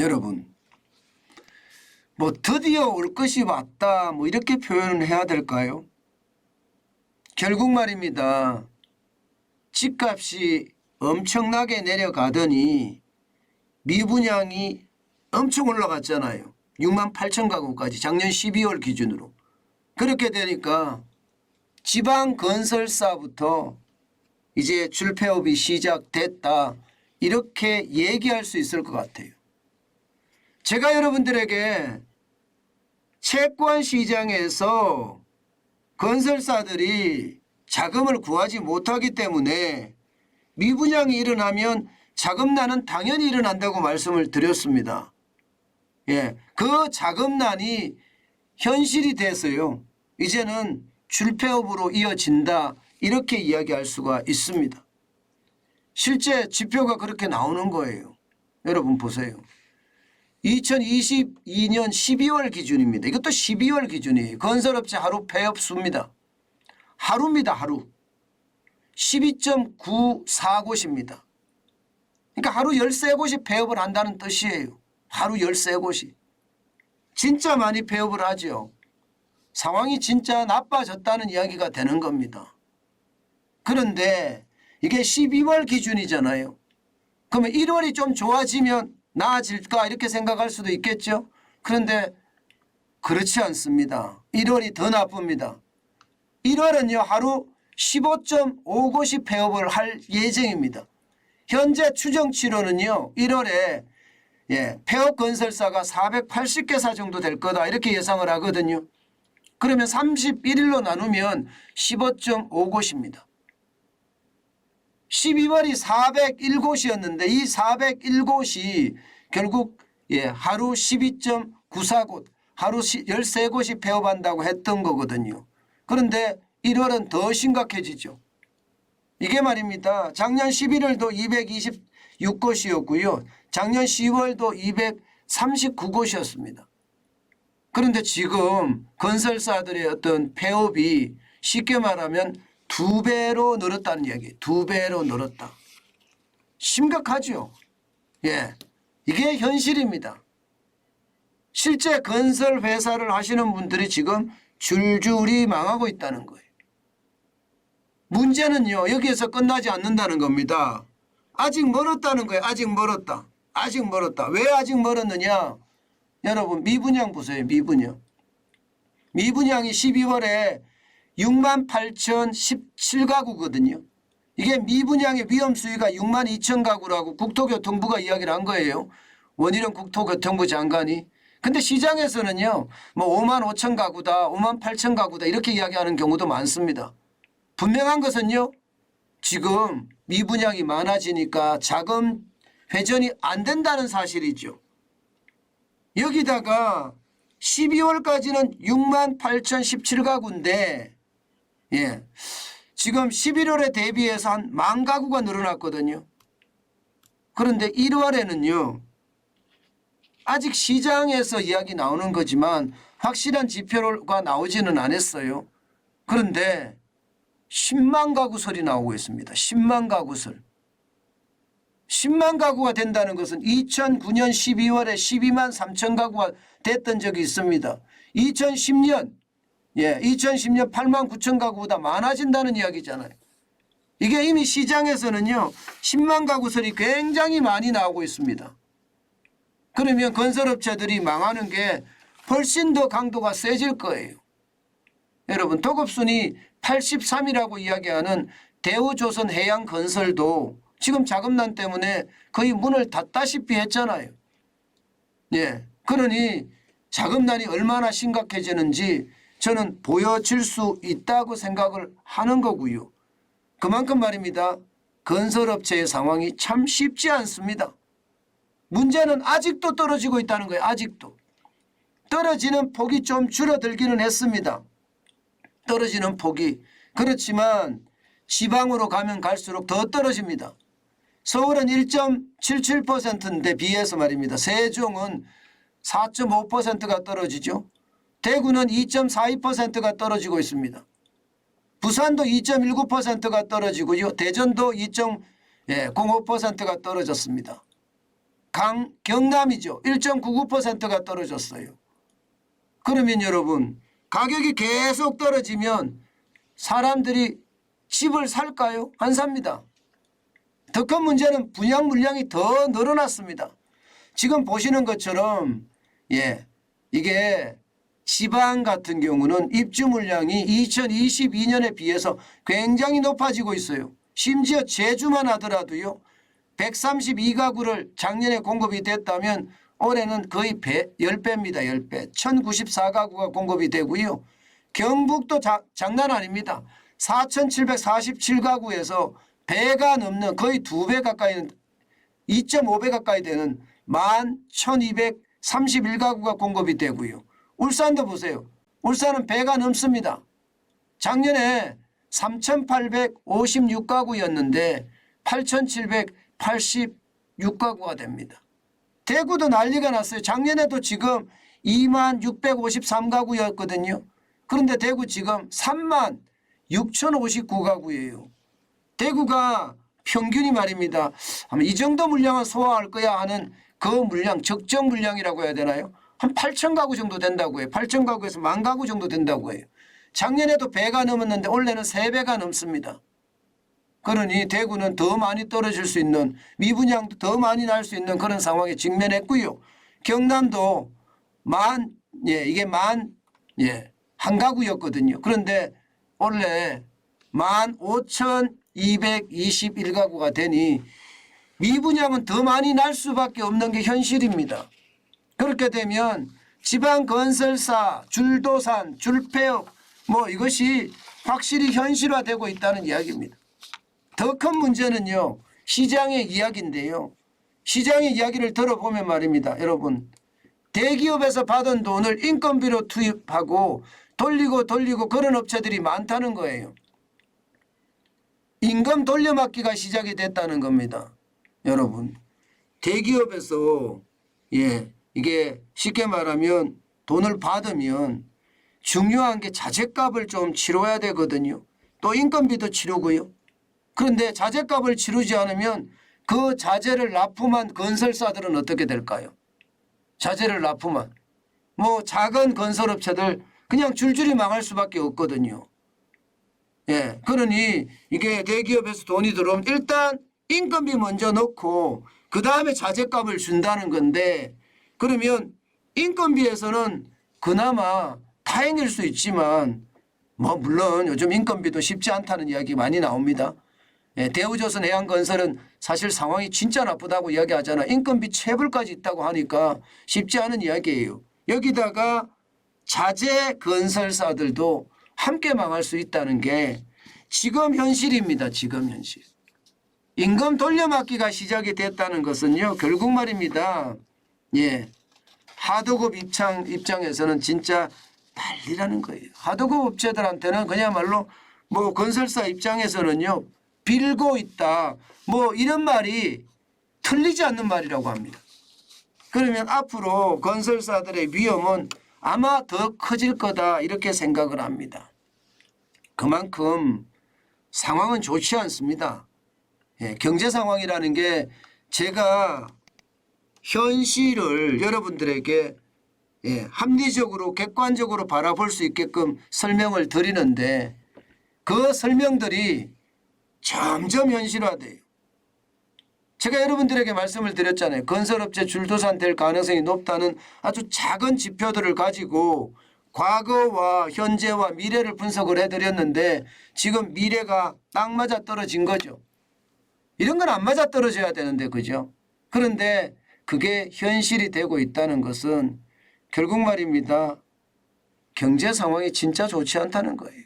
여러분, 뭐 드디어 올 것이 왔다 뭐 이렇게 표현을 해야 될까요? 결국 말입니다. 집값이 엄청나게 내려가더니 미분양이 엄청 올라갔잖아요. 6만 8천 가구까지 작년 12월 기준으로. 그렇게 되니까 지방 건설사부터 이제 줄폐업이 시작됐다 이렇게 얘기할 수 있을 것 같아요. 제가 여러분들에게 채권 시장에서 건설사들이 자금을 구하지 못하기 때문에 미분양이 일어나면 자금난은 당연히 일어난다고 말씀을 드렸습니다. 예, 그 자금난이 현실이 돼서요. 이제는 줄폐업으로 이어진다 이렇게 이야기할 수가 있습니다. 실제 지표가 그렇게 나오는 거예요. 여러분 보세요. 2022년 12월 기준입니다. 이것도 12월 기준이에요. 건설업체 하루 폐업 수입니다. 하루입니다. 하루. 12.945곳입니다. 그러니까 하루 13곳이 폐업을 한다는 뜻이에요. 하루 13곳이. 진짜 많이 폐업을 하죠. 상황이 진짜 나빠졌다는 이야기가 되는 겁니다. 그런데 이게 12월 기준이잖아요. 그러면 1월이 좀 좋아지면 나아질까 이렇게 생각할 수도 있겠죠. 그런데 그렇지 않습니다. 1월이 더 나쁩니다. 1월은요 하루 15.5곳이 폐업을 할 예정입니다. 현재 추정치로는요 1월에 폐업 건설사가 480개사 정도 될 거다 이렇게 예상을 하거든요. 그러면 31일로 나누면 15.5곳입니다. 12월이 401곳이었는데 이 401곳이 결국 하루 12.94곳 하루 13곳이 폐업한다고 했던 거거든요. 그런데 1월은 더 심각해지죠. 이게 말입니다. 작년 11월도 226곳이었고요. 작년 10월도 239곳이었습니다. 그런데 지금 건설사들의 어떤 폐업이 쉽게 말하면 2배로 늘었다는 이야기예요. 2배로 늘었다. 심각하죠. 예, 이게 현실입니다. 실제 건설 회사를 하시는 분들이 지금 줄줄이 망하고 있다는 거예요. 문제는요 여기에서 끝나지 않는다는 겁니다. 아직 멀었다는 거예요. 아직 멀었다. 아직 멀었다. 왜 아직 멀었느냐. 여러분 미분양 보세요. 미분양이 12월에 68,017가구거든요. 이게 미분양의 위험 수위가 62,000가구라고 국토교통부가 이야기를 한 거예요. 원희룡 국토교통부 장관이. 근데 시장에서는요 뭐 55,000가구다 58,000가구다 이렇게 이야기하는 경우도 많습니다. 분명한 것은요 지금 미분양이 많아지니까 자금 회전이 안 된다는 사실이죠. 여기다가 12월까지는 68,017가구인데 지금 11월에 대비해서 한 10,000가구가 늘어났거든요. 그런데 1월에는요 아직 시장에서 이야기 나오는 거지만 확실한 지표가 나오지는 않았어요. 그런데 10만 가구설이 나오고 있습니다. 10만 가구설. 10만 가구가 된다는 것은 2009년 12월에 12만 3천 가구가 됐던 적이 있습니다. 2010년 8만 9천 가구보다 많아진다는 이야기잖아요. 이게 이미 시장에서는요 10만 가구설이 굉장히 많이 나오고 있습니다. 그러면 건설업체들이 망하는 게 훨씬 더 강도가 세질 거예요. 여러분 도급순위 83이라고 이야기하는 대우조선해양건설도 지금 자금난 때문에 거의 문을 닫다시피 했잖아요. 그러니 자금난이 얼마나 심각해지는지 저는 보여질 수 있다고 생각을 하는 거고요. 그만큼 말입니다. 건설업체의 상황이 참 쉽지 않습니다. 문제는 아직도 떨어지고 있다는 거예요. 아직도. 떨어지는 폭이 좀 줄어들기는 했습니다. 떨어지는 폭이. 그렇지만 지방으로 가면 갈수록 더 떨어집니다. 서울은 1.77%인데 비해서 말입니다. 세종은 4.5%가 떨어지죠. 대구는 2.42%가 떨어지고 있습니다. 부산도 2.19%가 떨어지고요. 대전도 2.05%가 떨어졌습니다. 경남이죠. 1.99%가 떨어졌어요. 그러면 여러분 가격이 계속 떨어지면 사람들이 집을 살까요? 안 삽니다. 더 큰 문제는 분양 물량이 더 늘어났습니다. 지금 보시는 것처럼 이게 지방 같은 경우는 입주 물량이 2022년에 비해서 굉장히 높아지고 있어요. 심지어 제주만 하더라도요. 132가구를 작년에 공급이 됐다면 올해는 거의 10배입니다. 10배. 1094가구가 공급이 되고요. 경북도 장난 아닙니다. 4747가구에서 배가 넘는 거의 2배 가까이는 2.5배 가까이 되는 11,231가구가 공급이 되고요. 울산도 보세요. 울산은 배가 넘습니다. 작년에 3,856가구였는데 8,786가구가 됩니다. 대구도 난리가 났어요. 작년에도 지금 2653가구였거든요. 그런데 대구 지금 36,059가구예요. 대구가 평균이 말입니다. 아마 이 정도 물량은 소화할 거야 하는 그 물량, 적정 물량이라고 해야 되나요? 한 8,000가구 정도 된다고 해요. 8,000가구에서 10,000가구 정도 된다고 해요. 작년에도 배가 넘었는데 올해는 3배가 넘습니다. 그러니 대구는 더 많이 떨어질 수 있는, 미분양도 더 많이 날 수 있는 그런 상황에 직면했고요. 경남도 이게 한 가구였거든요. 그런데 원래 15,221가구가 되니 미분양은 더 많이 날 수밖에 없는 게 현실입니다. 그렇게 되면 지방건설사, 줄도산, 줄폐업 이것이 확실히 현실화되고 있다는 이야기입니다. 더 큰 문제는요. 시장의 이야기인데요. 시장의 이야기를 들어보면 말입니다. 여러분 대기업에서 받은 돈을 인건비로 투입하고 돌리고 그런 업체들이 많다는 거예요. 임금 돌려막기가 시작이 됐다는 겁니다. 여러분 대기업에서 이게 쉽게 말하면 돈을 받으면 중요한 게 자재값을 좀 치러야 되거든요. 또 인건비도 치르고요. 그런데 자재값을 치르지 않으면 그 자재를 납품한 건설사들은 어떻게 될까요? 자재를 납품한 작은 건설업체들 그냥 줄줄이 망할 수밖에 없거든요. 그러니 이게 대기업에서 돈이 들어오면 일단 인건비 먼저 넣고 그 다음에 자재값을 준다는 건데, 그러면 인건비에서는 그나마 다행일 수 있지만 물론 요즘 인건비도 쉽지 않다는 이야기 많이 나옵니다. 대우조선해양건설은 사실 상황이 진짜 나쁘다고 이야기하잖아. 인건비 체불까지 있다고 하니까 쉽지 않은 이야기예요. 여기다가 자재 건설사들도 함께 망할 수 있다는 게 지금 현실입니다. 지금 현실. 임금 돌려막기가 시작이 됐다는 것은요. 결국 말입니다. 하도급 입장에서는 진짜 난리라는 거예요. 하도급 업체들한테는 그야말로 건설사 입장에서는요. 빌고 있다. 이런 말이 틀리지 않는 말이라고 합니다. 그러면 앞으로 건설사들의 위험은 아마 더 커질 거다 이렇게 생각을 합니다. 그만큼 상황은 좋지 않습니다. 경제 상황이라는 게 제가 현실을 여러분들에게 합리적으로 객관적으로 바라볼 수 있게끔 설명을 드리는데 그 설명들이 점점 현실화돼요. 제가 여러분들에게 말씀을 드렸잖아요. 건설업체 줄도산 될 가능성이 높다는 아주 작은 지표들을 가지고 과거와 현재와 미래를 분석을 해드렸는데 지금 미래가 딱 맞아 떨어진 거죠. 이런 건 안 맞아 떨어져야 되는데 그죠? 그런데 그게 현실이 되고 있다는 것은 결국 말입니다. 경제 상황이 진짜 좋지 않다는 거예요.